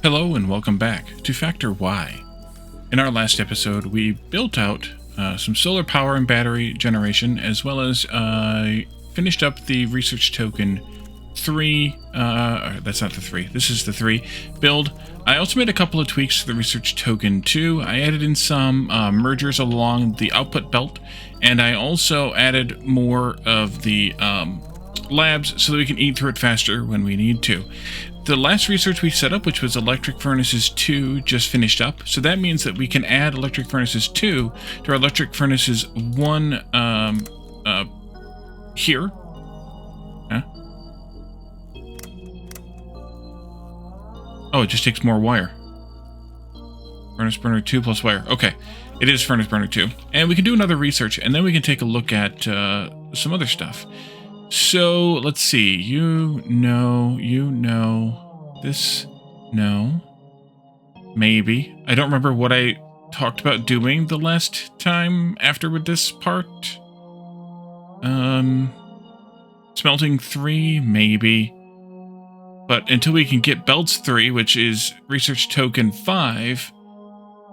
Hello and welcome back to Factor Y. In our last episode, we built out some solar power and battery generation, as well as finished up the research token 3, that's not the 3, this is the 3 build. I also made a couple of tweaks to the research token 2. I added in some mergers along the output belt, and I also added more of the labs so that we can eat through it faster when we need to. The last research we set up, which was Electric Furnaces 2, just finished up. So that means that we can add Electric Furnaces 2 to our Electric Furnaces 1 here. Huh? Oh, it just takes more wire. Furnace Burner 2 plus wire. Okay, it is Furnace Burner 2. And we can do another research, and then we can take a look at some other stuff. So, let's see, you know, this, no, maybe. I don't remember what I talked about doing the last time after with this part. Smelting 3, maybe. But until we can get belts 3, which is research token 5,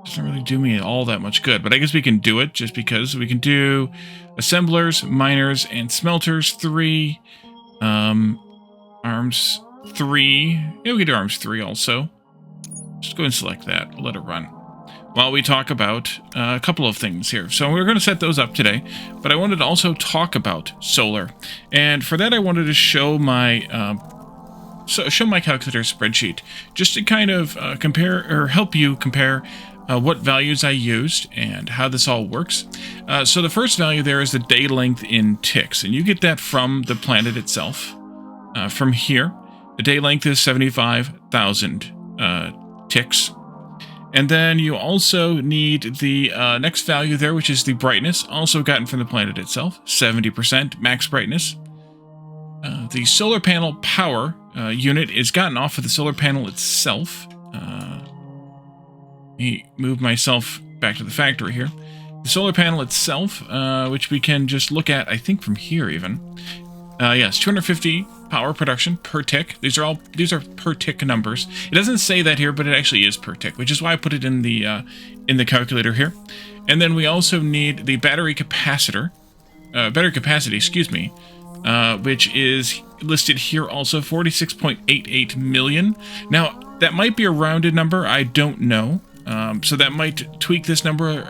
doesn't really do me all that much good. But I guess we can do it just because we can do assemblers, miners, and smelters 3, arms 3. Yeah, we can do arms 3 also. Just go and select that. We'll let it run while we talk about a couple of things here. So we're going to set those up today, but I wanted to also talk about solar. And for that, I wanted to show my calculator spreadsheet just to kind of compare or help you compare what values I used and how this all works. So the first value there is the day length in ticks, and you get that from the planet itself. From here, the day length is 75,000 ticks. And then you also need the next value there, which is the brightness, also gotten from the planet itself, 70% max brightness. The solar panel power unit is gotten off of the solar panel itself. Let me move myself back to the factory here. The solar panel itself, which we can just look at, I think from here even. Yes, 250 power production per tick. These are per tick numbers. It doesn't say that here, but it actually is per tick, which is why I put it in the calculator here. And then we also need the battery capacity, excuse me, which is listed here also, 46.88 million. Now, that might be a rounded number. I don't know. So that might tweak this number,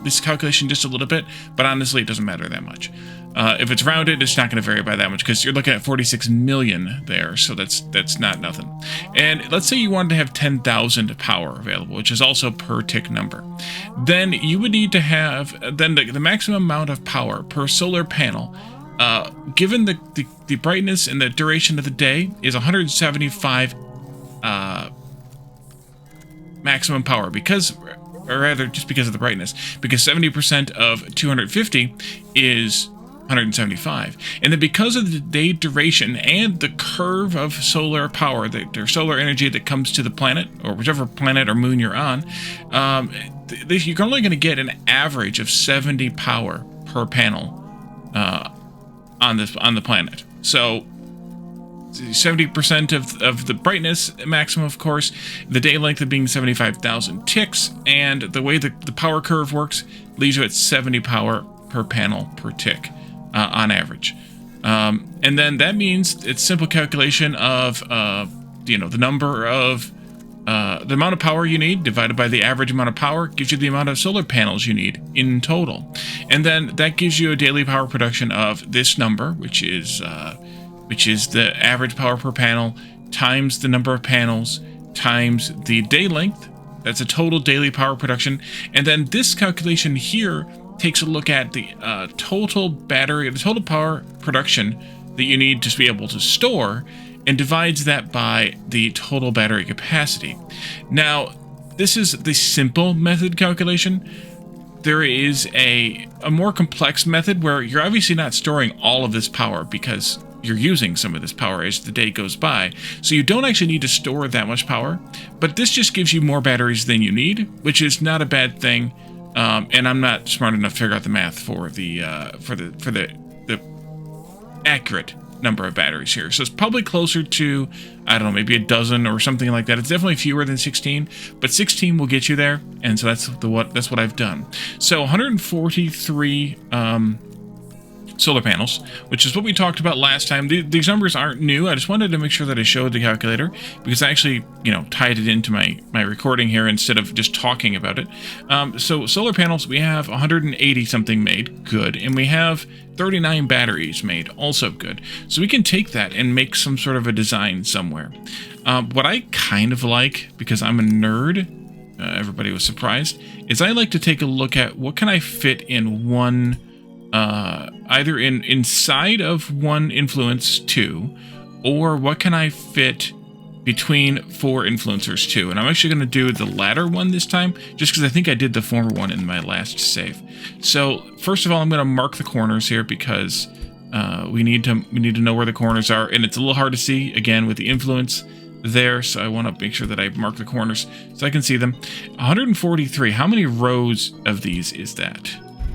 this calculation just a little bit, but honestly, it doesn't matter that much. If it's rounded, it's not going to vary by that much because you're looking at 46 million there, so that's not nothing. And let's say you wanted to have 10,000 power available, which is also per tick number. Then you would need to have, then the maximum amount of power per solar panel, given the brightness and the duration of the day, is 175 maximum power, because, or rather just because of the brightness, because 70% of 250 is 175. And then because of the day duration and the curve of solar power, the solar energy that comes to the planet, or whichever planet or moon you're on, you're only going to get an average of 70 power per panel on the planet. So 70% of the brightness maximum, of course, the day length of being 75,000 ticks, and the way the power curve works leaves you at 70 power per panel per tick on average. And then that means it's simple calculation of the number of the amount of power you need divided by the average amount of power gives you the amount of solar panels you need in total. And then that gives you a daily power production of this number, which is the average power per panel times the number of panels times the day length. That's a total daily power production. And then this calculation here takes a look at the total power production that you need to be able to store, and divides that by the total battery capacity. Now, this is the simple method calculation. There is a more complex method where you're obviously not storing all of this power because you're using some of this power as the day goes by. So you don't actually need to store that much power, but this just gives you more batteries than you need, which is not a bad thing. And I'm not smart enough to figure out the math for the accurate number of batteries here. So it's probably closer to, I don't know, maybe a dozen or something like that. It's definitely fewer than 16, but 16 will get you there. And so that's what I've done. So 143 solar panels, which is what we talked about last time. These numbers aren't new. I just wanted to make sure that I showed the calculator because I actually, tied it into my recording here instead of just talking about it. So solar panels, we have 180 something made, good, and we have 39 batteries made, also good. So we can take that and make some sort of a design somewhere. What I kind of like, because I'm a nerd, everybody was surprised, is I like to take a look at what can I fit in one, either inside of one influence 2, or what can I fit between 4 influencers 2. And I'm actually going to do the latter one this time, just because I think I did the former one in my last save. So first of all, I'm going to mark the corners here because we need to know where the corners are, and it's a little hard to see again with the influence there. So I want to make sure that I mark the corners so I can see them. 143. How many rows of these is that?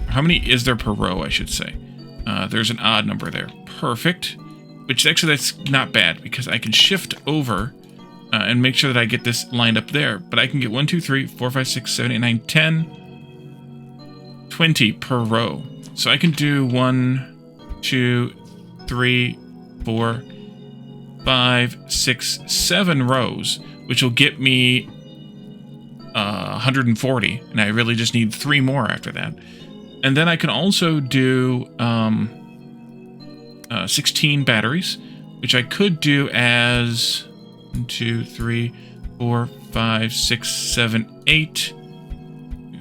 How many is there per row, I should say? There's an odd number there. Perfect. Which actually, that's not bad because I can shift over and make sure that I get this lined up there. But I can get 1, 2, 3, 4, 5, 6, 7, 8, 9, 10, 20 per row. So I can do 1, 2, 3, 4, 5, 6, 7 rows, which will get me 140. And I really just need 3 more after that. And then I can also do 16 batteries, which I could do as 1, 2, 3, 4, 5, 6, 7, 8.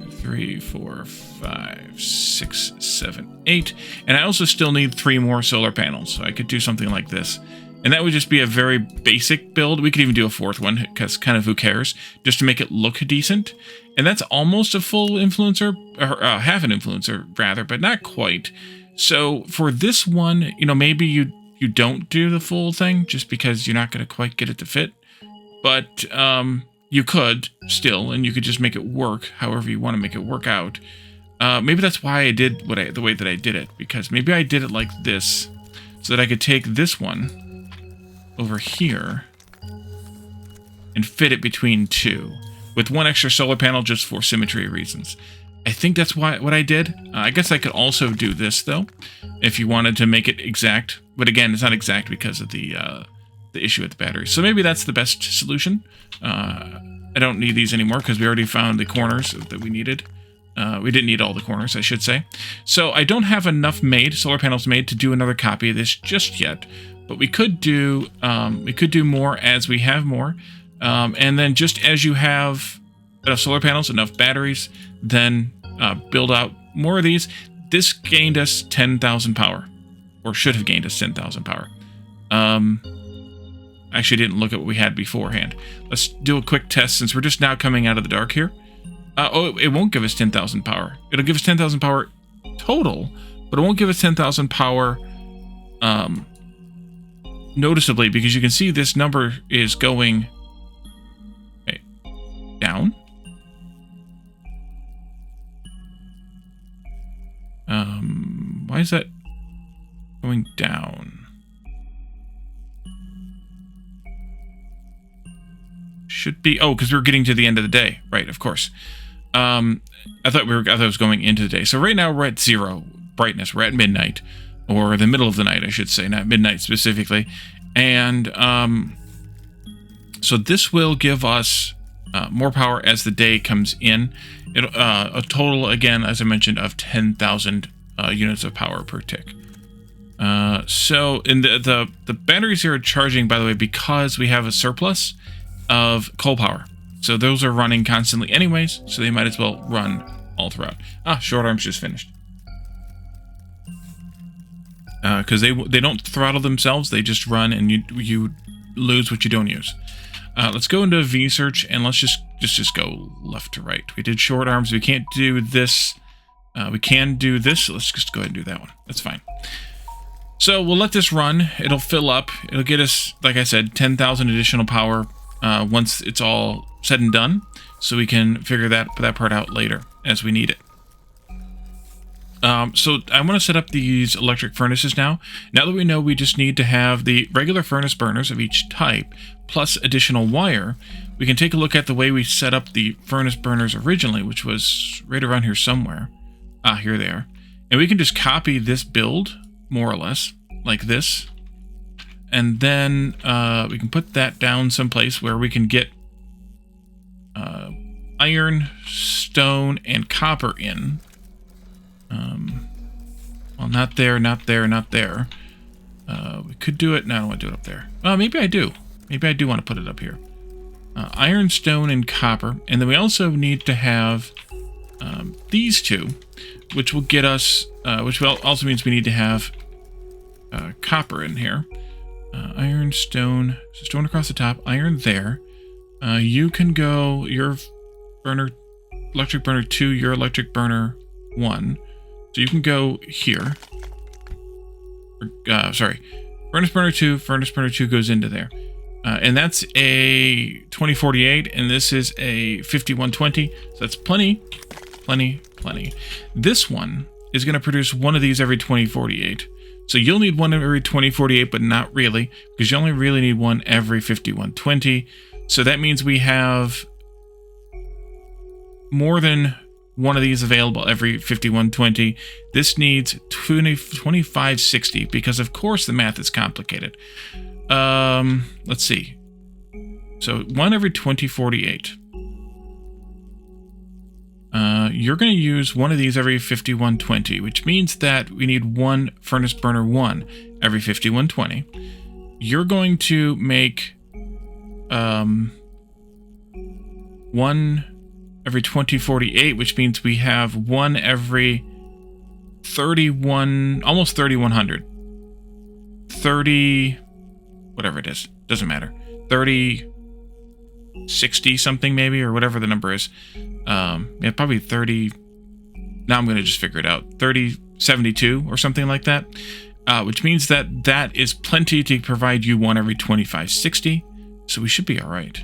2, 3, 4, 5, 6, 7, 8. And I also still need 3 more solar panels, so I could do something like this. And that would just be a very basic build. We could even do a 4th one, because kind of who cares, just to make it look decent. And that's almost a full influencer, or half an influencer, rather, but not quite. So for this one, maybe you don't do the full thing, just because you're not going to quite get it to fit. But you could still, and you could just make it work however you want to make it work out. Maybe that's why I did the way that I did it, because maybe I did it like this, so that I could take this one over here and fit it between 2 with 1 extra solar panel just for symmetry reasons. I think that's what I did. I guess I could also do this though if you wanted to make it exact, but again, it's not exact because of the issue with the battery. So maybe that's the best solution. I don't need these anymore because we already found the corners that we needed. We didn't need all the corners, I should say. So I don't have enough solar panels made to do another copy of this just yet. But we could do more as we have more, and then just as you have enough solar panels, enough batteries, then build out more of these. This gained us 10,000 power, or should have gained us 10,000 power. Actually, didn't look at what we had beforehand. Let's do a quick test since we're just now coming out of the dark here. It won't give us 10,000 power. It'll give us 10,000 power total, but it won't give us 10,000 power. Noticeably, because you can see this number is going down. Why is that going down? Should be because we're getting to the end of the day, right? Of course. I thought it was going into the day. So right now we're at 0 brightness. We're at midnight. Or the middle of the night, I should say, not midnight specifically. And so this will give us more power as the day comes in. A total, again, as I mentioned, of 10,000 units of power per tick. So in the batteries here are charging, by the way, because we have a surplus of coal power. So those are running constantly anyways, so they might as well run all throughout. Short arms just finished. Because they don't throttle themselves, they just run, and you lose what you don't use. Let's go into V-search, and let's just go left to right. We did short arms. We can't do this. We can do this. So let's just go ahead and do that one. That's fine. So we'll let this run. It'll fill up. It'll get us, like I said, 10,000 additional power once it's all said and done. So we can figure that part out later as we need it. So I want to set up these electric furnaces now. Now that we know we just need to have the regular furnace burners of each type, plus additional wire, we can take a look at the way we set up the furnace burners originally, which was right around here somewhere. Ah, here they are. And we can just copy this build, more or less, like this. And then we can put that down someplace where we can get iron, stone, and copper in. Well, not there, not there, not there. We could do it. No, I don't want to do it up there. Maybe I do. Maybe I do want to put it up here. Iron, stone, and copper. And then we also need to have these two, which will get us, which also means we need to have copper in here. Iron, stone, so stone across the top, iron there. You can go your burner, electric burner 2, your electric burner 1. So you can go here. Sorry, furnace burner 2 goes into there. And that's a 2048, and this is a 5120. So that's plenty. This one is going to produce one of these every 2048. So you'll need one every 2048, but not really, because you only really need one every 5120. So that means we have more than one of these available every 5120. This needs 2560 because, of course, the math is complicated. Let's see. So one every 2048. You're going to use one of these every 5120, which means that we need one furnace burner 1 every 5120. You're going to make one every 2048, which means we have one every 31, almost 3100. 30, whatever it is, doesn't matter. 30, 60 something maybe, or whatever the number is. Yeah, probably 30. Now I'm going to just figure it out. 3072 or something like that. Which means that that is plenty to provide you one every 2560. So we should be all right.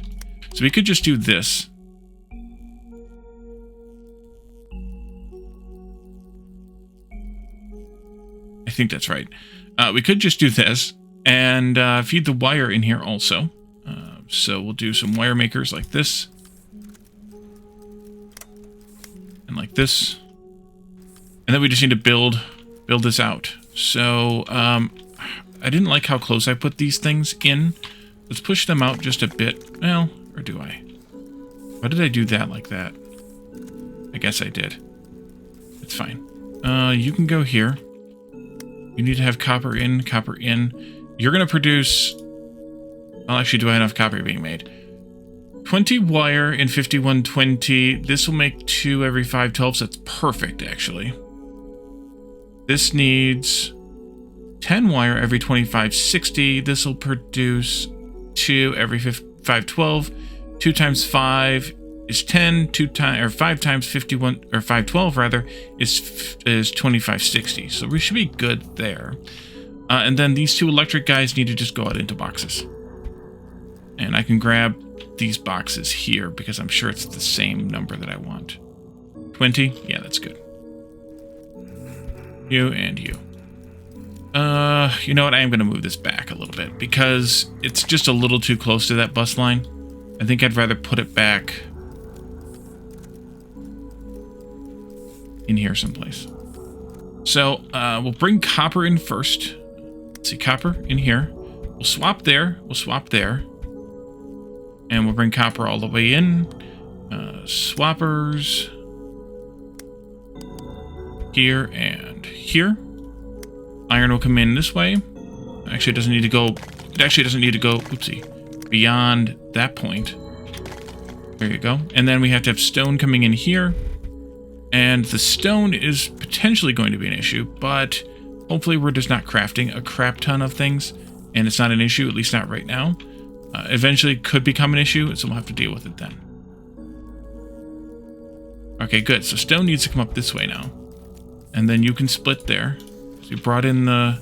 So we could just do this. I think that's right. We could just do this and feed the wire in here also. So we'll do some wire makers like this. And like this. And then we just need to build this out. So I didn't like how close I put these things in. Let's push them out just a bit. Well, or do I? Why did I do that like that? I guess I did. It's fine. You can go here. You need to have copper in, copper in. You're going to produce... Well, actually, do I have enough copper being made? 20 wire in 5120. This will make 2 every 512, so that's perfect, actually. This needs 10 wire every 2560. This will produce 2 every 512. 2 times 5 is 10. 5 times 51, or 512 rather, is 2560. So we should be good there. And then these 2 electric guys need to just go out into boxes. And I can grab these boxes here because I'm sure it's the same number that I want. 20? Yeah, that's good. You and you. You know what? I am going to move this back a little bit because it's just a little too close to that bus line. I think I'd rather put it back in here someplace. So we'll bring copper in first. Let's see, copper in here. We'll swap there. We'll swap there. And we'll bring copper all the way in. Swappers. Here and here. Iron will come in this way. Actually, it doesn't need to go... It actually doesn't need to go... Oopsie. Beyond that point. There you go. And then we have to have stone coming in here. And the stone is potentially going to be an issue, but hopefully we're just not crafting a crap ton of things. And it's not an issue, at least not right now. Eventually it could become an issue, so we'll have to deal with it then. Okay, good. So stone needs to come up this way now. And then you can split there. So you brought in the...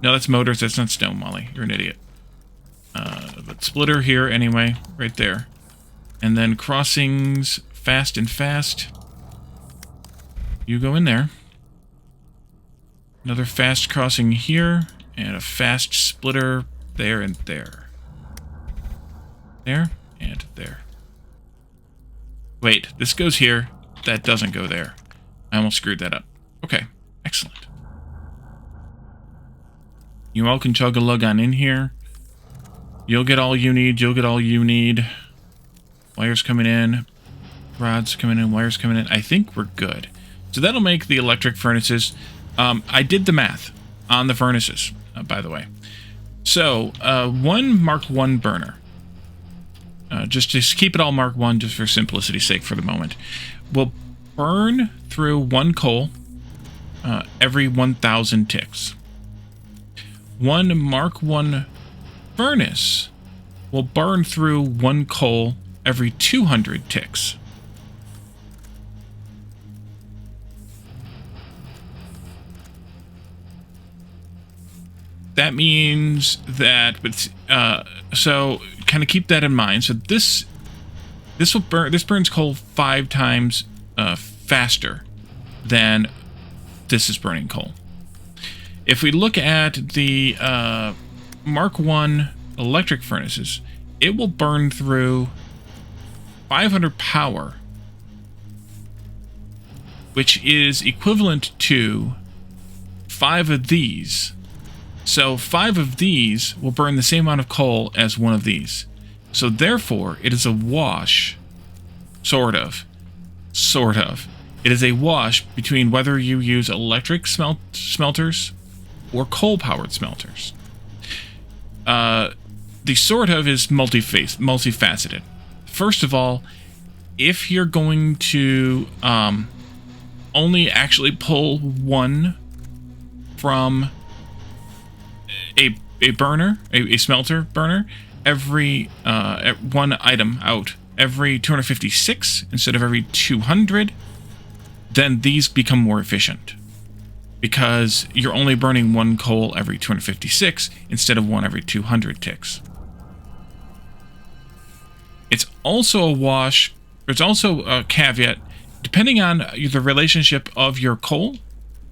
No, that's motors. That's not stone, Molly. You're an idiot. But splitter here anyway, right there. And then crossings fast and fast. You go in there. Another fast crossing here, and a fast splitter there and there. There and there. Wait, this goes here. That doesn't go there. I almost screwed that up. Okay, excellent. You all can chug a lug on in here. You'll get all you need. You'll get all you need. Wires coming in. Rods coming in. Wires coming in. I think we're good. So that'll make the electric furnaces. I did the math on the furnaces, by the way. So, one Mark 1 burner. Just to keep it all Mark 1, just for simplicity's sake for the moment, will burn through one coal every 1,000 ticks. One Mark 1 furnace will burn through one coal every 200 ticks. That means that, so kind of keep that in mind. So this burns coal 5 times faster than this is burning coal. If we look at the Mark 1 electric furnaces, it will burn through 500 power, which is equivalent to 5 of these. So 5 of these will burn the same amount of coal as one of these. So therefore, it is a wash, sort of. It is a wash between whether you use electric smelters or coal-powered smelters. The sort of is multifaceted. First of all, if you're going to only actually pull one from a burner, a smelter burner, every one item out every 256 instead of every 200, then these become more efficient because you're only burning one coal every 256 instead of one every 200 ticks. It's also a wash. There's also a caveat depending on the relationship of your coal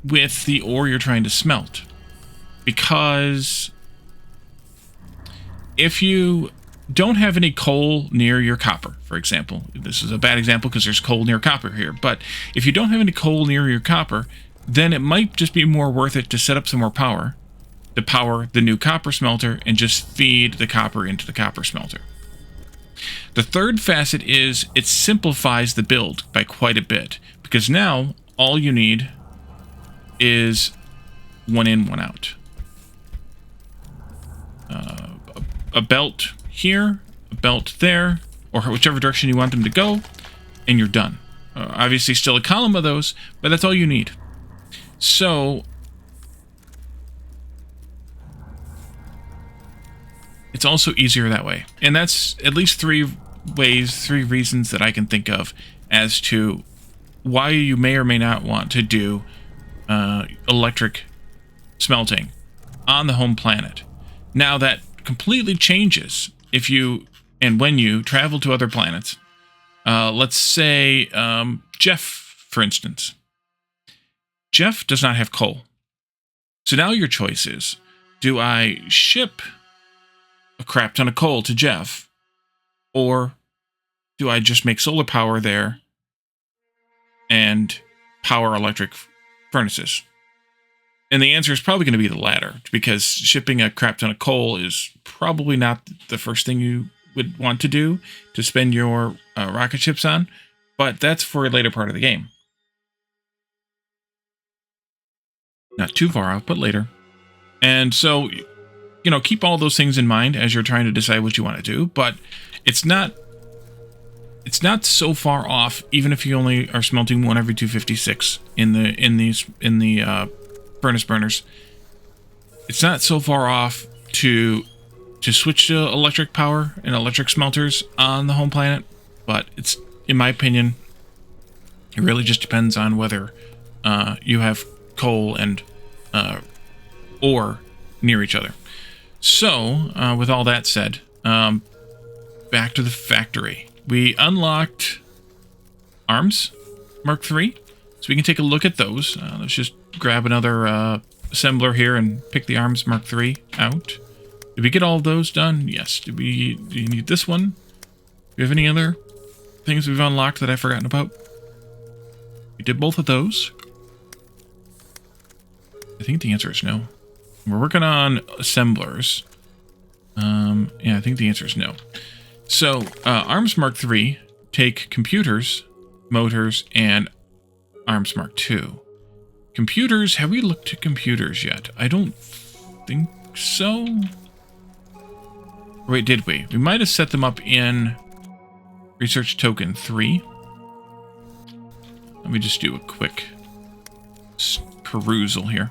with the ore you're trying to smelt. Because if you don't have any coal near your copper, for example, this is a bad example because there's coal near copper here, but if you don't have any coal near your copper, then it might just be more worth it to set up some more power to power the new copper smelter and just feed the copper into the copper smelter. The third facet is it simplifies the build by quite a bit because now all you need is one in, one out. A belt here, a belt there, or whichever direction you want them to go, and you're done. Obviously still a column of those, but that's all you need. So it's also easier that way. And that's at least 3 reasons that I can think of as to why you may or may not want to do electric smelting on the home planet. Now that completely changes if you and when you travel to other planets. Let's say Jeff, for instance. Jeff does not have coal. So now your choice is, do I ship a crap ton of coal to Jeff, or do I just make solar power there and power electric furnaces? And the answer is probably going to be the latter, because shipping a crap ton of coal is probably not the first thing you would want to do to spend your rocket ships on, but that's for a later part of the game. Not too far out, but later. And so, you know, keep all those things in mind as you're trying to decide what you want to do, but it's not so far off, even if you only are smelting one every 256 in the furnace burners. It's not so far off to switch to electric power and electric smelters on the home planet, but it's, in my opinion, it really just depends on whether you have coal and ore near each other. So, with all that said, back to the factory. We unlocked arms, Mark III, so we can take a look at those. Let's just grab another assembler here and pick the Arms Mark III out. Did we get all of those done? Yes. Do you need this one? Do you have any other things we've unlocked that I've forgotten about? We did both of those. I think the answer is no. We're working on assemblers. Yeah, I think the answer is no. So, Arms Mark III take computers, motors, and Arms Mark II. Computers, have we looked at computers yet? I don't think so. Wait, did we? We might have set them up in Research Token 3. Let me just do a quick perusal here.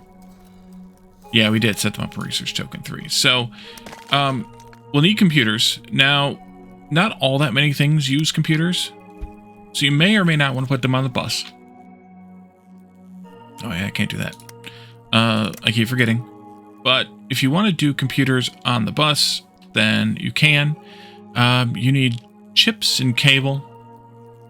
Yeah, we did set them up in Research Token 3. So, we'll need computers. Now, not all that many things use computers. So you may or may not want to put them on the bus. Oh yeah, I can't do that. I keep forgetting. But if you want to do computers on the bus, then you can. You need chips and cable,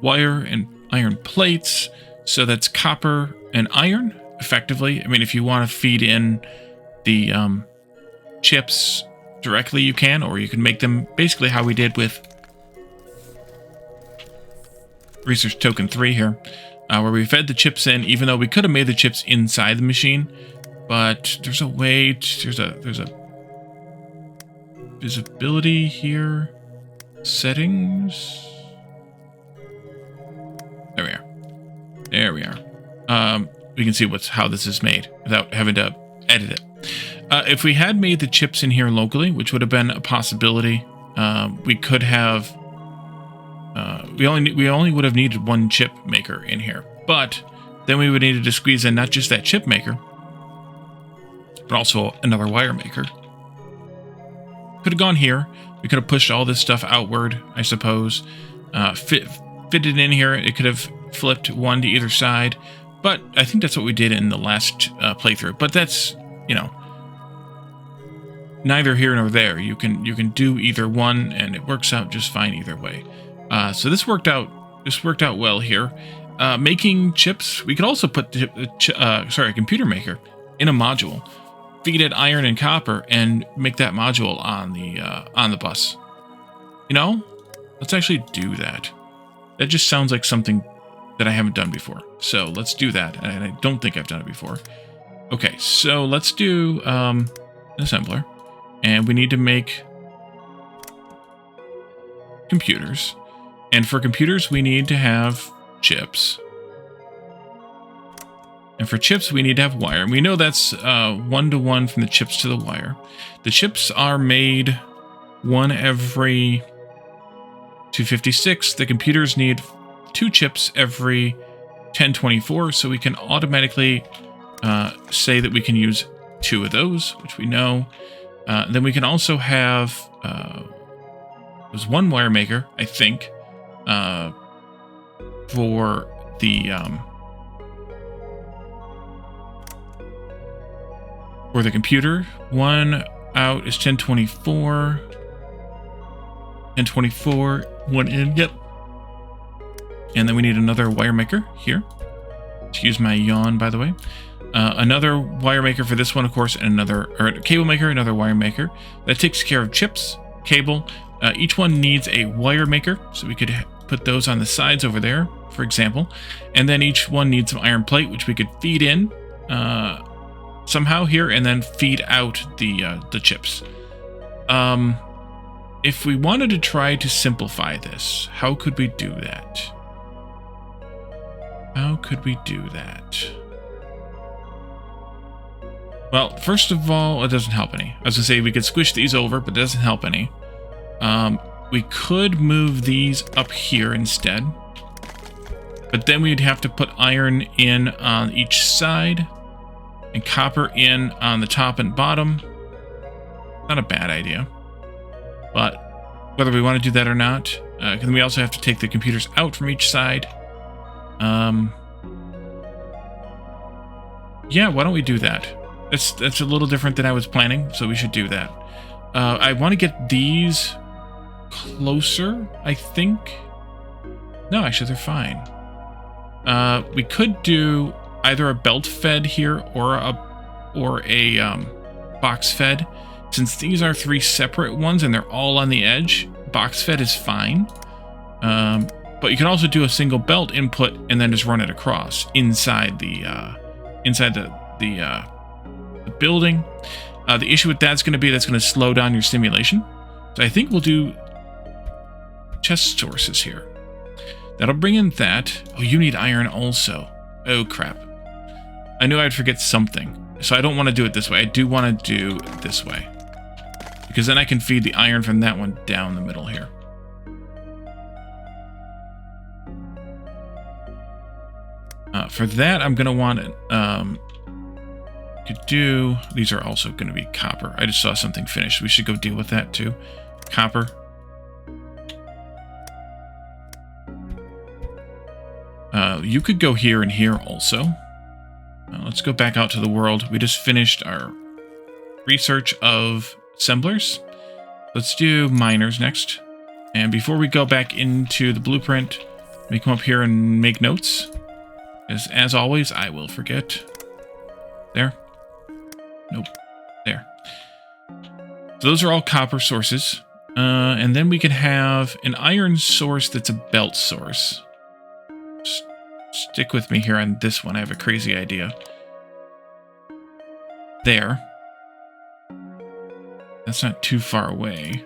wire and iron plates. So that's copper and iron, effectively. I mean, if you want to feed in the chips directly, you can, or you can make them basically how we did with Research Token 3 here. Where we fed the chips in, even though we could have made the chips inside the machine, but there's a way, there's a visibility here, settings. There we are. There we are. We can see how this is made without having to edit it. If we had made the chips in here locally, which would have been a possibility, we could have. We only would have needed one chip maker in here, but then we would need to squeeze in not just that chip maker, but also another wire maker. Could have gone here. We could have pushed all this stuff outward, I suppose. Fitted in here. It could have flipped one to either side, but I think that's what we did in the last playthrough. But that's, you know, neither here nor there. You can do either one, and it works out just fine either way. So this worked out. This worked out well here. Making chips. We could also put a computer maker in a module, feed it iron and copper, and make that module on the bus. You know, let's actually do that. That just sounds like something that I haven't done before. So let's do that. And I don't think I've done it before. Okay, so let's do an assembler, and we need to make computers. And for computers, we need to have chips. And for chips, we need to have wire. And we know that's 1-to-1 from the chips to the wire. The chips are made one every 256. The computers need 2 chips every 1024. So we can automatically say that we can use 2 of those, which we know. Then we can also have there's one wire maker, I think, for the computer. One out is 1024. 1024, one in, yep. And then we need another wire maker here. Excuse my yawn, by the way. Another wire maker for this one, of course, and a cable maker, another wire maker. That takes care of chips, cable. Each one needs a wire maker, so we could put those on the sides over there, for example. And then each one needs some iron plate, which we could feed in somehow here, and then feed out the chips. If we wanted to try to simplify this, how could we do that? How could we do that? Well, first of all, it doesn't help any. I was going to say we could squish these over, but it doesn't help any. We could move these up here instead. But then we'd have to put iron in on each side and copper in on the top and bottom. Not a bad idea. But whether we want to do that or not, then we also have to take the computers out from each side. Yeah, why don't we do that? That's a little different than I was planning, so we should do that. I want to get these closer, I think. No, actually, they're fine. We could do either a belt fed here or or a box fed. Since these are 3 separate ones and they're all on the edge, box fed is fine. But you can also do a single belt input and then just run it across inside the building. The issue with that's going to slow down your simulation. So I think we'll do chest sources here. That'll bring in that. Oh, you need iron also. Oh, crap. I knew I'd forget something. So I don't want to do it this way. I do want to do it this way. Because then I can feed the iron from that one down the middle here. For that, I'm going to want to do... These are also going to be copper. I just saw something finished. We should go deal with that too. Copper. You could go here and here also. Let's go back out to the world. We just finished our research of assemblers. Let's do miners next. And before we go back into the blueprint, let me come up here and make notes. As always, I will forget. There. Nope. There. So those are all copper sources. And then we can have an iron source that's a belt source. Stick with me here on this one. I have a crazy idea. There. That's not too far away.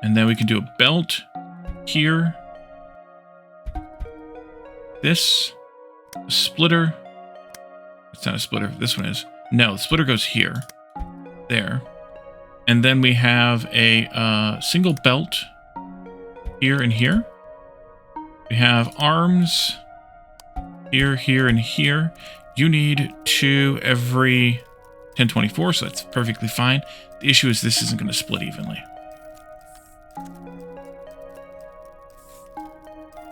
And then we can do a belt here. This. A splitter. It's not a splitter. This one is. No, the splitter goes here. There. And then we have a single belt here and here. We have arms here, here, and here. You need 2 every 1024, so that's perfectly fine. The issue is this isn't going to split evenly.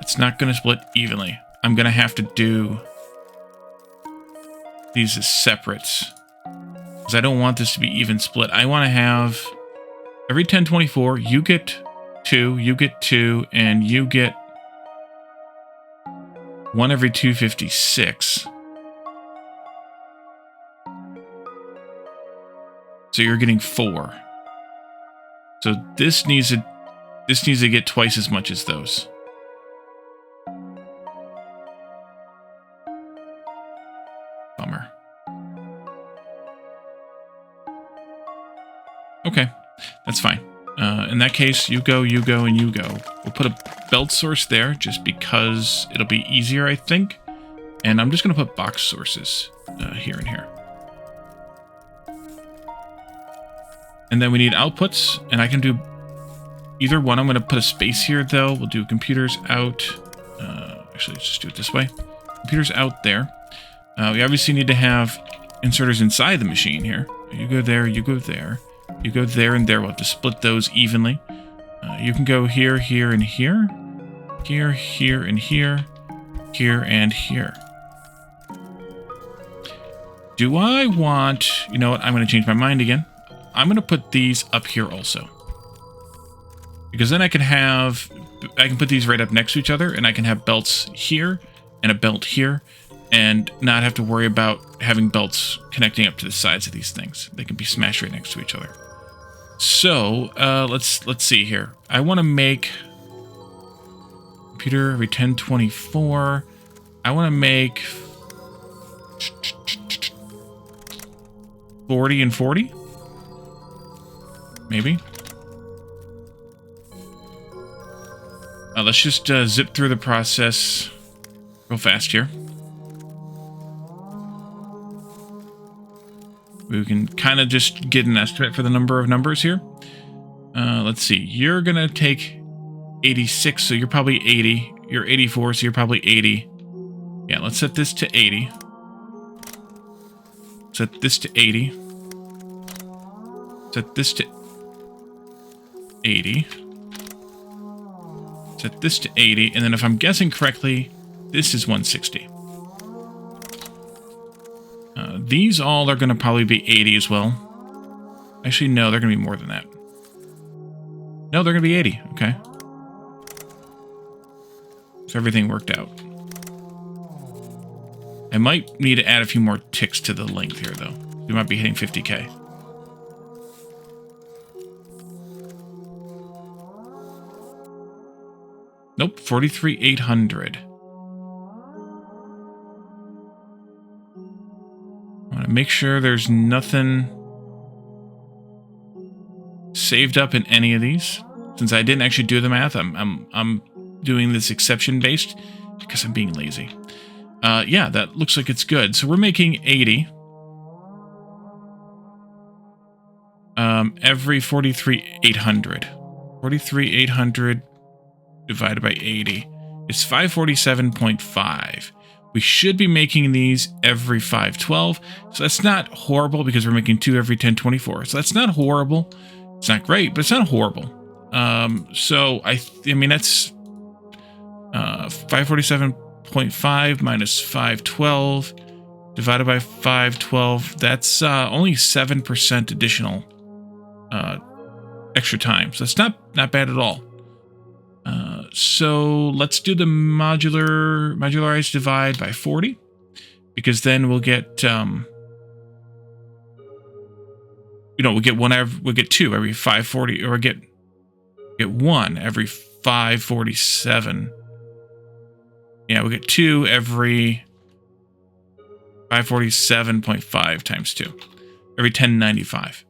It's not going to split evenly. I'm going to have to do these as separate. Because I don't want this to be even split. I want to have every 1024, you get 2, you get 2, and you get 1 every 256. So you're getting 4. So this needs to get twice as much as those. Bummer. Okay, that's fine. In that case, you go, and you go. We'll put a belt source there just because it'll be easier, I think. And I'm just going to put box sources here and here. And then we need outputs, and I can do either one. I'm going to put a space here, though. We'll do computers out. Actually, let's just do it this way. Computers out there. We obviously need to have inserters inside the machine here. You go there, you go there. You go there and there. We'll have to split those evenly. You can go here, here, and here. Here, here, and here. Here, and here. Do I want... You know what? I'm going to change my mind again. I'm going to put these up here also. Because then I can put these right up next to each other, and I can have belts here and a belt here, and not have to worry about having belts connecting up to the sides of these things. They can be smashed right next to each other. So, let's see here. I want to make computer every 1024. I want to make 40 and 40. Maybe. Let's just zip through the process real fast here. We can kind of just get an estimate for the number of numbers here. Let's see. You're going to take 86, so you're probably 80. You're 84, so you're probably 80. Yeah, let's set this to 80. Set this to 80. Set this to 80. Set this to 80. And then if I'm guessing correctly, this is 160. These all are going to probably be 80 as well. Actually, no, they're going to be more than that. No, they're going to be 80. Okay. So everything worked out. I might need to add a few more ticks to the length here, though. We might be hitting 50K. Nope, 43,800. I want to make sure there's nothing saved up in any of these. Since I didn't actually do the math, I'm doing this exception based because I'm being lazy. Yeah, that looks like it's good. So we're making 80. Every 43,800. 43,800 divided by 80 is 547.5. We should be making these every 512. So that's not horrible because we're making 2 every 1024. So that's not horrible. It's not great, but it's not horrible. So I mean, that's 547.5 minus 512 divided by 512. That's only 7% additional extra time. So that's not bad at all. So let's do the modularized divide by 40, because then we'll get we'll get we'll get 2 every 540, or get 1 every 547. Yeah, we'll get 2 every 547.5 times 2 every 1095.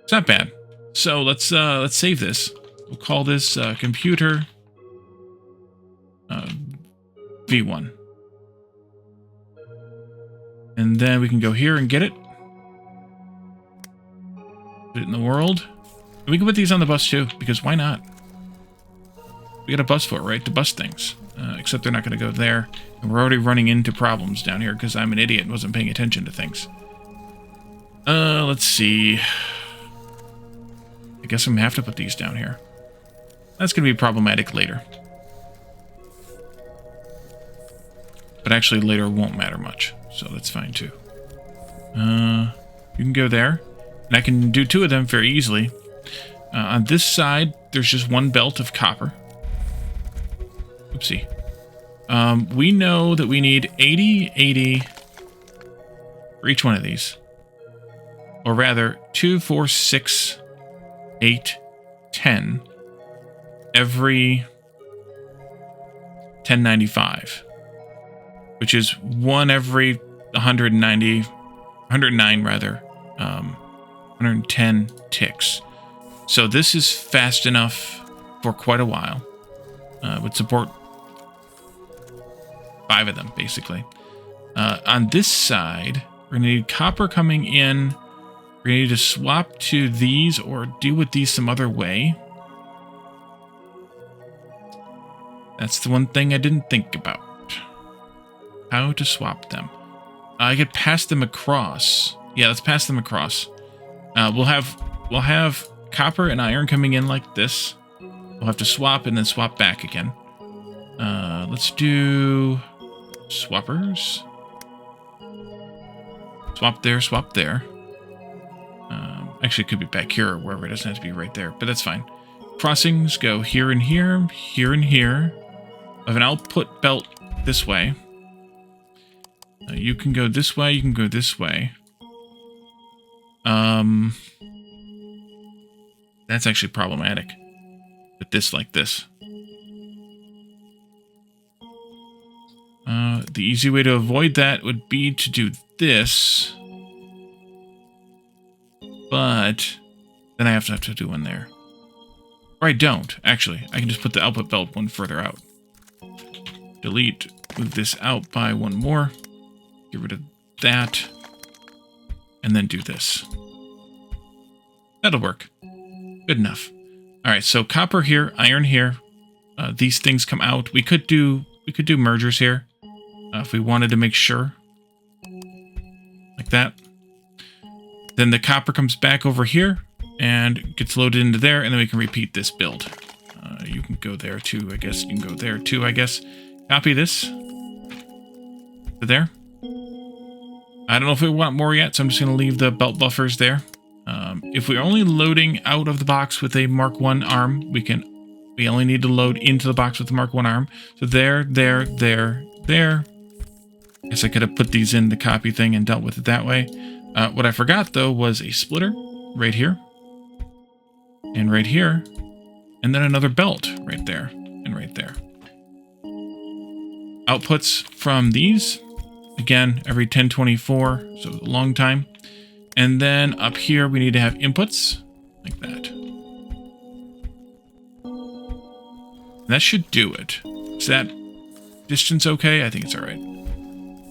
It's not bad. So let's save this. We'll call this computer V1. And then we can go here and get it. Put it in the world. And we can put these on the bus too, because why not? We got a bus for it, right? To bus things. Except they're not going to go there. And we're already running into problems down here because I'm an idiot and wasn't paying attention to things. Let's see. I guess I'm going to have to put these down here. That's going to be problematic later. But actually later won't matter much. So that's fine too. You can go there. And I can do 2 of them very easily. On this side, there's just 1 belt of copper. Oopsie. We know that we need 80, 80 for each one of these. Or rather, 2, 4, 6, 8, 10 every 1095. Which is 1 every 190, 109 rather, 110 ticks. So this is fast enough for quite a while. Would support 5 of them, basically. On this side, we're going to need copper coming in. We're going to need to swap to these or deal with these some other way. That's the one thing I didn't think about. How to swap them. I could pass them across. Yeah, let's pass them across. We'll have copper and iron coming in like this. We'll have to swap and then swap back again. Let's do swappers. Swap there, swap there. Actually, it could be back here or wherever. It doesn't have to be right there, but that's fine. Crossings go here and here, here and here. I have an output belt this way. You can go this way, you can go this way. That's actually problematic. With this like this. The easy way to avoid that would be to do this. But then I have to do one there. Or I don't, actually. I can just put the output belt one further out. Delete, move this out by 1 more. Get rid of that. And then do this. That'll work. Good enough. Alright, so copper here, iron here. These things come out. We could do mergers here. If we wanted to make sure. Like that. Then the copper comes back over here. And gets loaded into there. And then we can repeat this build. You can go there too, I guess. You can go there too, I guess. Copy this. To there. I don't know if we want more yet, so I'm just going to leave the belt buffers there. If we're only loading out of the box with a Mark 1 arm, we only need to load into the box with the Mark 1 arm. So there, there, there, there. Guess I could have put these in the copy thing and dealt with it that way. What I forgot, though, was a splitter right here. And right here. And then another belt right there. And right there. Outputs from these. Again, every 1024. So a long time. And then up here, we need to have inputs. Like that. That should do it. Is that distance okay? I think it's alright.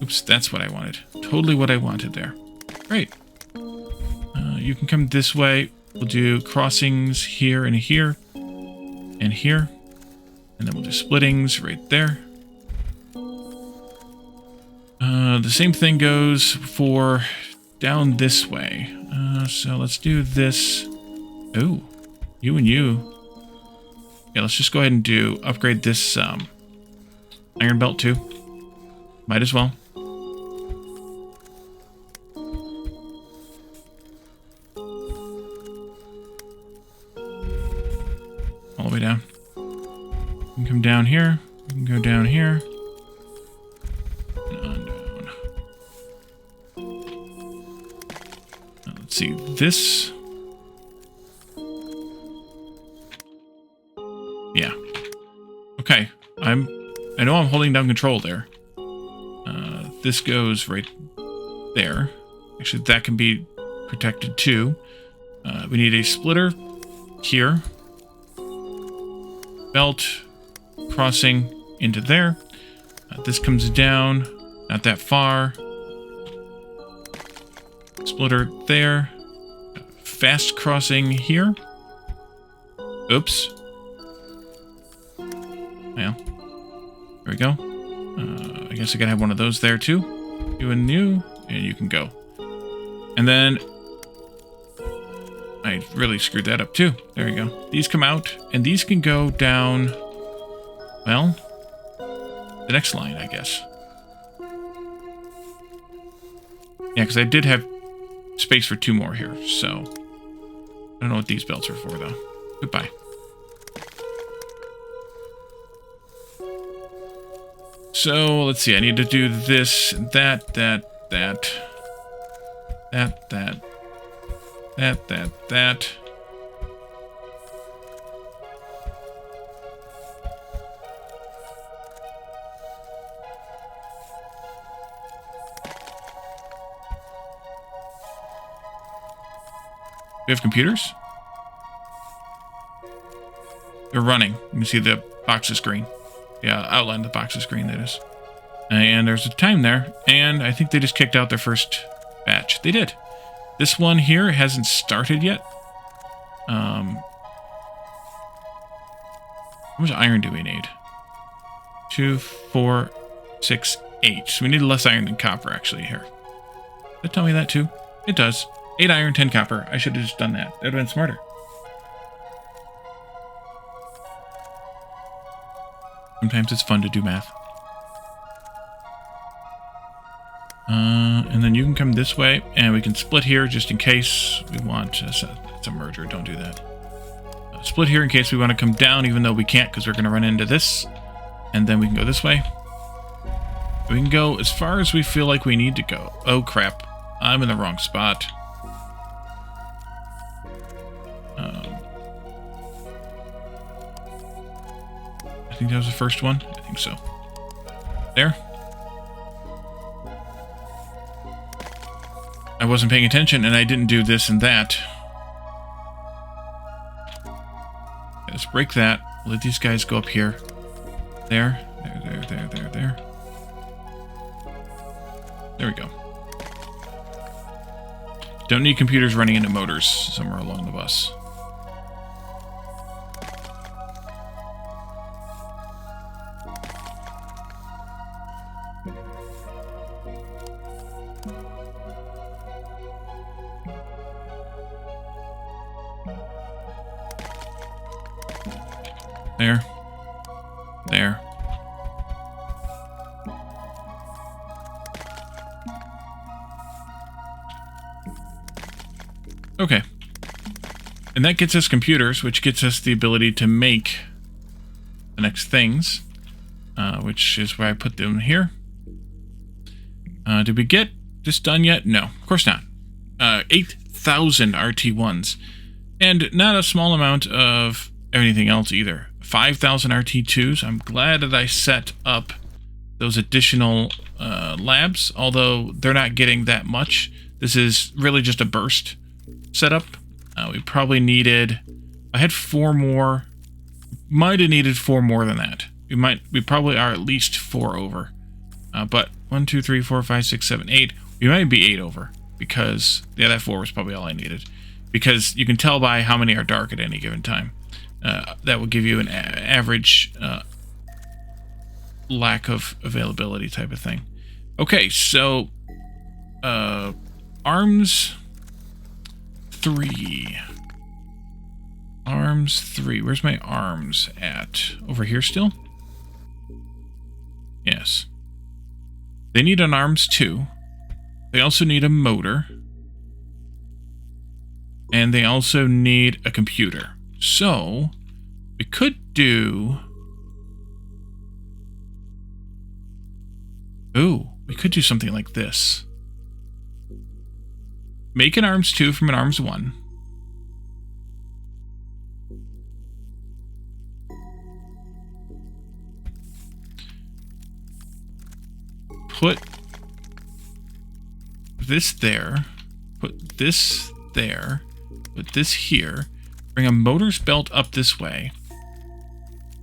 Oops, that's what I wanted. Totally what I wanted there. Great. You can come this way. We'll do crossings here and here. And here. And then we'll do splittings right there. The same thing goes for down this way. So let's do this. Oh, you and you. Yeah, let's just go ahead and do upgrade this iron belt too. Might as well. All the way down. You can come down here. You can go down here. And on down. Now, let's see. This. Yeah. Okay. I know I'm holding down control there. This goes right there. Actually, that can be protected too. We need a splitter here. Belt crossing into there. This comes down, not that far. Splitter there. Fast crossing here. Oops. Well, there we go. I guess I gotta have one of those there too. You and you, and you can go. And then I really screwed that up too. There you go. These come out, and these can go down, well, the next line, I guess. Yeah, because I did have space for 2 more here, so I don't know what these belts are for, though. Goodbye. So, let's see, I need to do this, that. We have computers? They're running. You can see the box is green. Yeah, outline the box is green, that is. And there's a time there, and I think they just kicked out their first batch. They did. This one here hasn't started yet. How much iron do we need? 2, 4, 6, 8. So we need less iron than copper, actually, here. Does it tell me that, too? It does. 8 iron, 10 copper. I should have just done that. That would have been smarter. Sometimes it's fun to do math. And then you can come this way, and we can split here just in case we want... It's a merger, don't do that. Split here in case we want to come down, even though we can't because we're going to run into this. And then we can go this way. We can go as far as we feel like we need to go. Oh, crap. I'm in the wrong spot. I think that was the first one. I think so. There. I wasn't paying attention, and I didn't do this and that. Let's break that. Let these guys go up here. There. There. There we go. Don't need computers running into motors somewhere along the bus. There. There. Okay. And that gets us computers, which gets us the ability to make the next things, which is why I put them here. Did we get this done yet? No, of course not. 8,000 RT1s. And not a small amount of anything else either. 5,000 RT2s. I'm glad that I set up those additional labs, although they're not getting that much. This is really just a burst setup. We probably needed... I had 4 more. Might have needed 4 more than that. We probably are at least 4 over. But 1, 2, 3, 4, 5, 6, 7, 8. We might be 8 over. Because, yeah, that 4 was probably all I needed. Because you can tell by how many are dark at any given time. That will give you an average lack of availability type of thing. Okay, so arms 3. Arms 3. Where's my arms at? Over here still? Yes. They need an arms 2. They also need a motor. And they also need a computer. So, we could do... Ooh, we could do something like this. Make an arms 2 from an arms 1. Put this there. Put this there. Put this here. Bring a motor's belt up this way.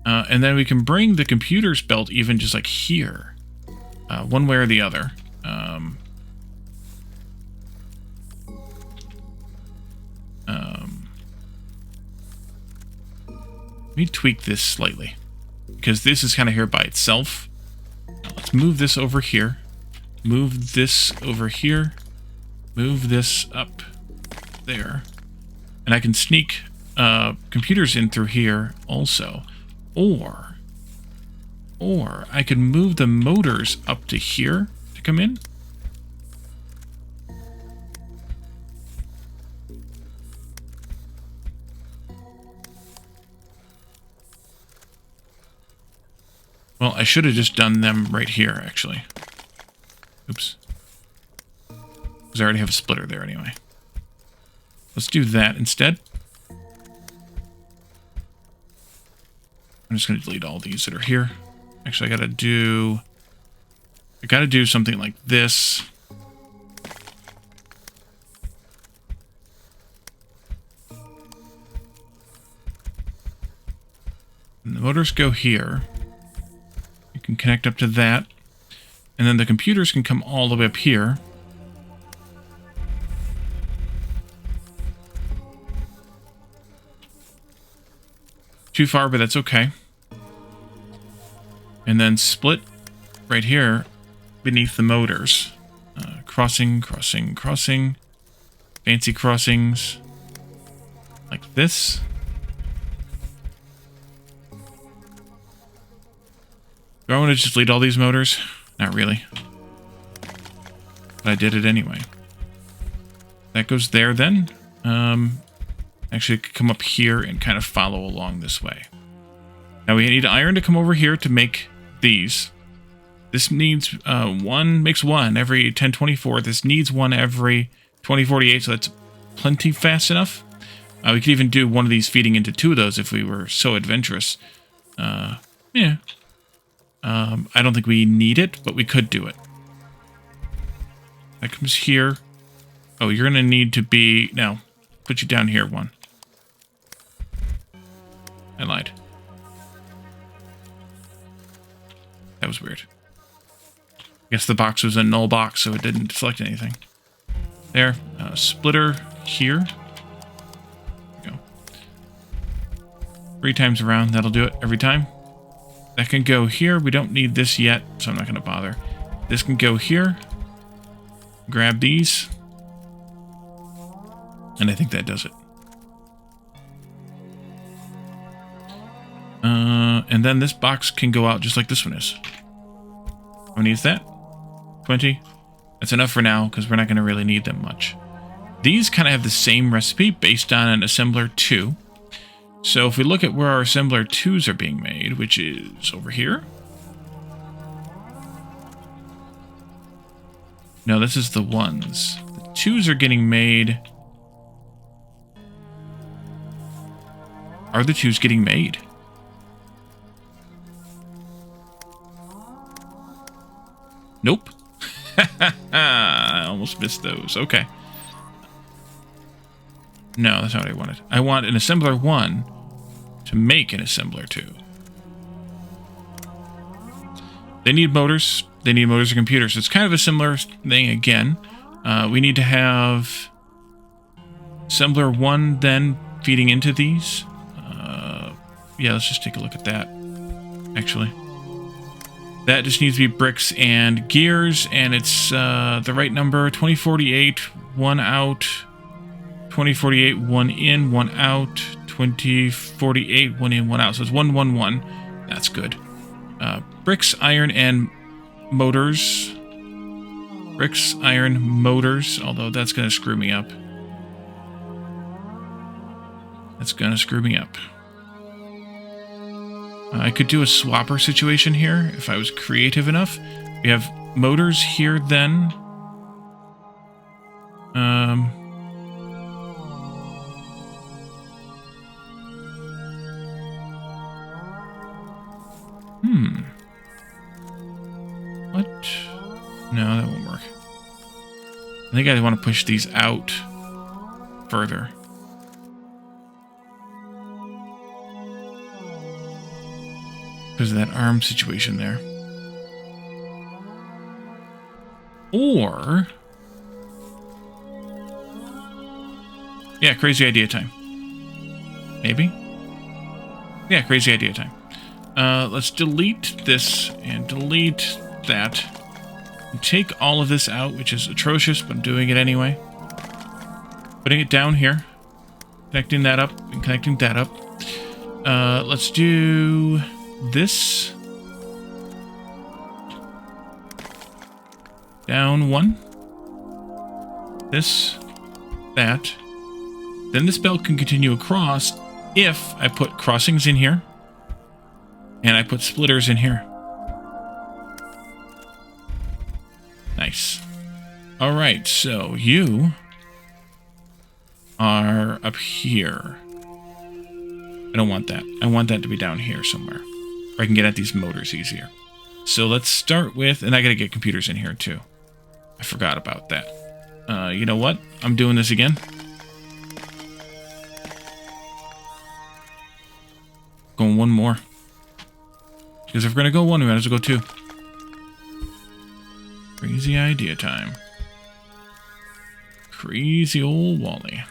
And then we can bring the computer's belt even just like here. One way or the other. Let me tweak this slightly. Because this is kind of here by itself. Now let's move this over here. Move this over here. Move this up there. And I can sneak computers in through here also. Or I could move the motors up to here to come in. Well, I should have just done them right here, actually. Oops. Because I already have a splitter there anyway. Let's do that instead. I'm just going to delete all these that are here. Actually, I got to do something like this. And the motors go here. You can connect up to that. And then the computers can come all the way up here. Too far, but that's okay. And then split right here beneath the motors. Crossing, crossing, crossing. Fancy crossings. Like this. Do I want to just delete all these motors? Not really. But I did it anyway. That goes there then. Actually, it could come up here and kind of follow along this way. Now we need iron to come over here to make these. This needs makes one every 1024. This needs one every 2048, so that's plenty fast enough. We could even do one of these feeding into 2 of those if we were so adventurous. Yeah. I don't think we need it, but we could do it. That comes here. Oh, you're going to need to be... No, put you down here, 1. I lied. That was weird. I guess the box was a null box, so it didn't select anything. There. Splitter here. There we go. 3 times around. That'll do it every time. That can go here. We don't need this yet, so I'm not going to bother. This can go here. Grab these. And I think that does it. And then this box can go out just like this one is. How many is that? 20. That's enough for now, because we're not going to really need them much. These kind of have the same recipe based on an assembler 2. So if we look at where our assembler 2s are being made, which is over here. No, this is the 1s. The twos are getting made. Are the twos getting made? Nope. I almost missed those. Okay. No, that's not what I wanted. I want an assembler 1 to make an assembler 2. They need motors. They need motors and computers. It's kind of a similar thing again. We need to have assembler 1 then feeding into these. Yeah, let's just take a look at that, actually. That just needs to be bricks and gears, and it's the right number. 2048, 1 out. 2048, 1 in, 1 out. 2048, 1 in, 1 out. So it's 111. That's good. Bricks, iron, and motors. Bricks, iron, motors. Although that's going to screw me up. That's going to screw me up. I could do a swapper situation here if I was creative enough. We have motors here then. What? No, that won't work. I think I want to push these out further. Because of that arm situation there. Or... yeah, crazy idea time. Maybe? Yeah, crazy idea time. Let's delete this and delete that. And take all of this out, which is atrocious, but I'm doing it anyway. Putting it down here. Connecting that up and connecting that up. Let's do... this. Down 1. This. That. Then this belt can continue across if I put crossings in here. And I put splitters in here. Nice. Alright, so you are up here. I don't want that. I want that to be down here somewhere. Where I can get at these motors easier. So let's start with... and I gotta get computers in here too. I forgot about that. You know what? I'm doing this again. Going one more. Because if we're gonna go one, we might as well go 2. Crazy idea time. Crazy old Wally.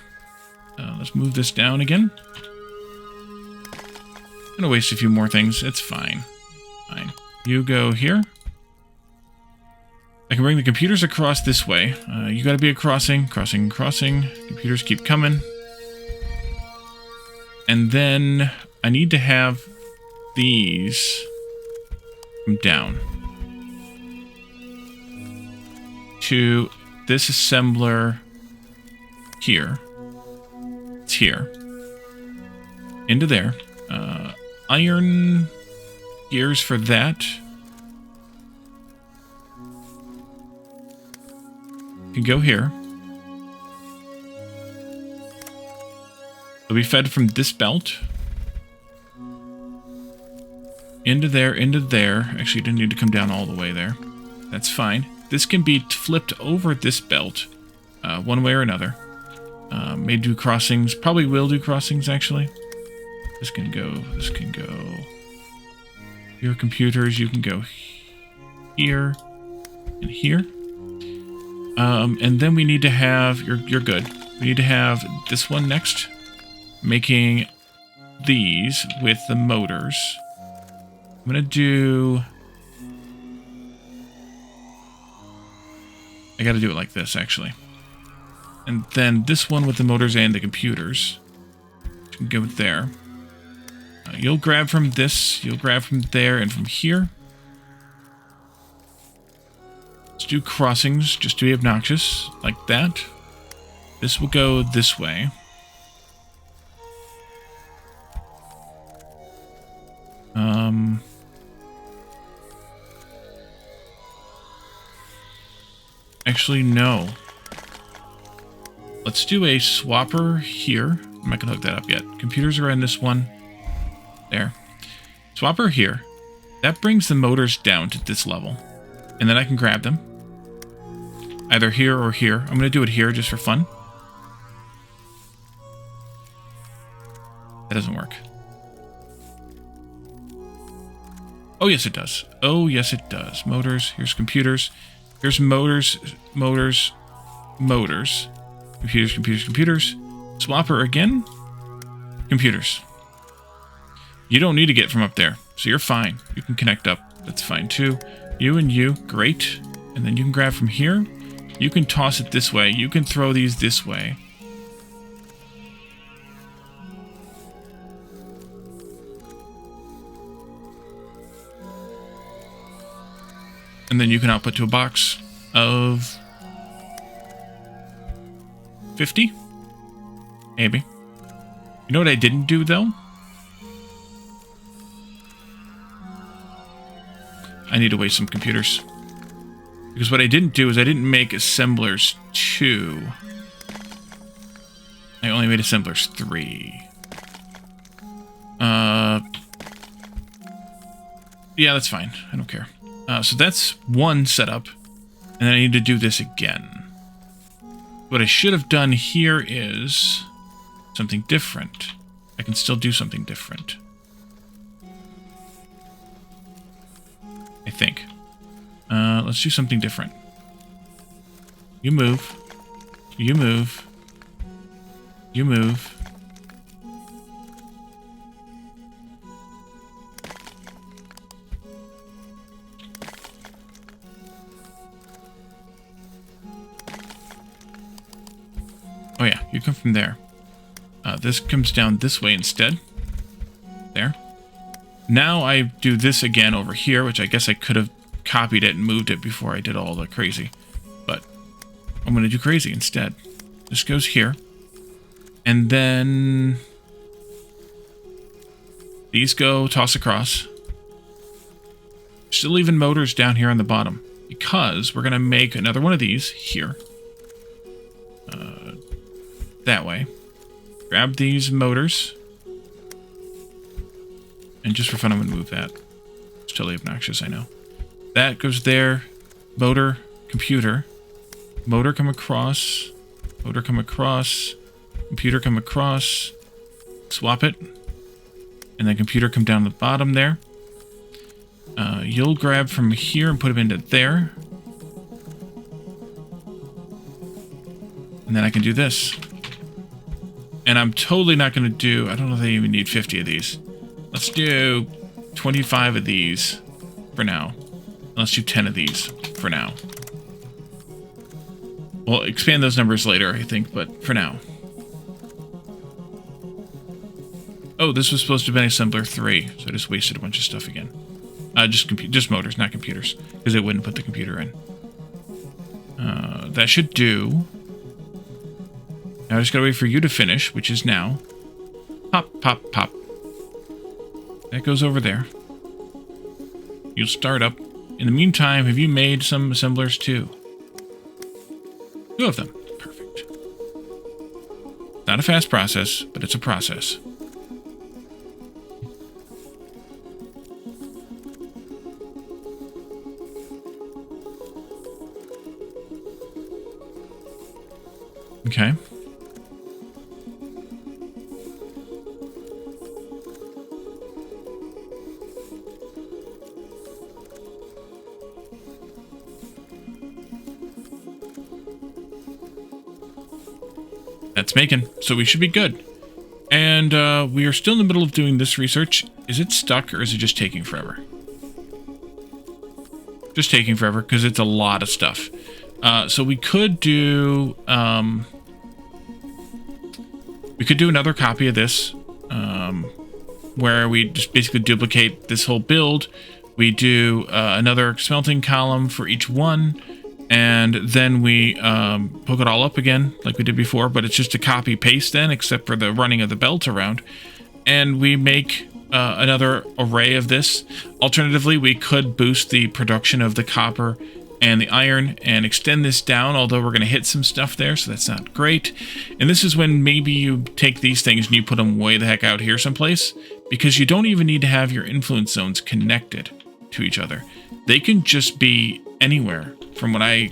Let's move this down again. I'm gonna waste a few more things. It's fine. Fine. You go here. I can bring the computers across this way. You gotta be a crossing. Crossing, crossing. Computers keep coming. And then I need to have these come down to this assembler here. It's here. Into there. Iron gears for that. Can go here. They'll be fed from this belt. Into there, into there. Actually, it didn't need to come down all the way there. That's fine. This can be flipped over this belt, one way or another. May do crossings. Probably will do crossings, actually. This can go. This can go. Your computers, you can go here and here. And then we need to have... You're good. We need to have this one next. Making these with the motors. I'm going to do... I got to do it like this, actually. And then this one with the motors and the computers. You can go there. You'll grab from this, you'll grab from there, and from here. Let's do crossings, just to be obnoxious, like that. This will go this way. Actually, no. Let's do a swapper here. I'm not gonna hook that up yet. Computers are in this one. There. Swapper here. That brings the motors down to this level. And then I can grab them. Either here or here. I'm gonna do it here just for fun. That doesn't work. Oh, yes, it does. Oh, yes, it does. Motors. Here's computers. Here's motors. Motors. Motors. Computers, computers, computers. Swapper again. Computers. You don't need to get from up there, so you're fine. You can connect up. That's fine, too. You and you. Great. And then you can grab from here. You can toss it this way. You can throw these this way. And then you can output to a box of 50? Maybe. You know what I didn't do, though? I need to waste some computers. Because what I didn't do is I didn't make assemblers 2. I only made assemblers 3. Yeah, that's fine. I don't care. So that's one setup. And then I need to do this again. What I should have done here is something different. I can still do something different. I think. Let's do something different. You move. You move. You move. Oh yeah, you come from there. This comes down this way instead. There. Now I do this again over here, which I guess I could have copied it and moved it before I did all the crazy. But I'm going to do crazy instead. This goes here. And then these go toss across. Still leaving motors down here on the bottom because we're going to make another one of these here. That way. Grab these motors. And just for fun, I'm going to move that. It's totally obnoxious, I know. That goes there. Motor, computer. Motor come across. Motor come across. Computer come across. Swap it. And then computer come down the bottom there. You'll grab from here and put them into there. And then I can do this. And I'm totally not going to do... I don't know if they even need 50 of these. Let's do 25 of these for now. Let's do 10 of these for now. We'll expand those numbers later, I think, but for now. Oh, this was supposed to have been assembler 3, so I just wasted a bunch of stuff again. Just motors, not computers, because it wouldn't put the computer in. That should do. Now I just gotta wait for you to finish, which is now. Pop, pop, pop. That goes over there. You'll start up. In the meantime, have you made some assemblers too? 2 of them. Perfect. Not a fast process, but it's a process. Okay. That's making, so we should be good. And we are still in the middle of doing this research. Is it stuck or is it just taking forever? Just taking forever because it's a lot of stuff. So we could do another copy of this where we just basically duplicate this whole build. We do another smelting column for each one. And then we hook it all up again, like we did before, but it's just a copy-paste then, except for the running of the belt around. And we make another array of this. Alternatively, we could boost the production of the copper and the iron and extend this down, although we're going to hit some stuff there, so that's not great. And this is when maybe you take these things and you put them way the heck out here someplace, because you don't even need to have your influence zones connected to each other. They can just be anywhere from what I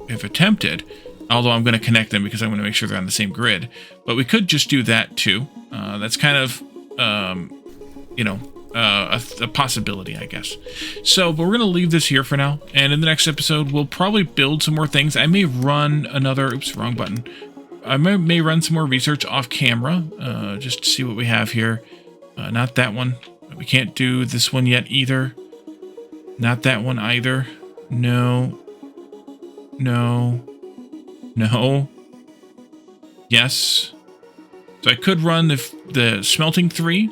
have attempted, although I'm going to connect them because I want to make sure they're on the same grid. But we could just do that too. That's kind of, you know, a possibility, I guess. So, but we're going to leave this here for now. And in the next episode, we'll probably build some more things. I may run another, oops, wrong button. I may run some more research off camera, just to see what we have here. Not that one. We can't do this one yet either. Not that one either. No. No. No. Yes. So I could run the smelting 3.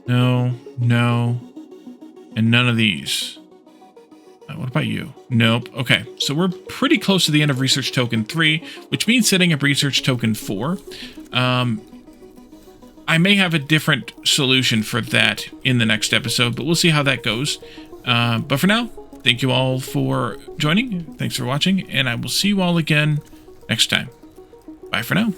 No, no, and none of these. What about you? Nope. Okay, so we're pretty close to the end of research token 3, which means setting up research token 4. I may have a different solution for that in the next episode, but we'll see how that goes. But for now, thank you all for joining. Thanks for watching, and I will see you all again next time. Bye for now.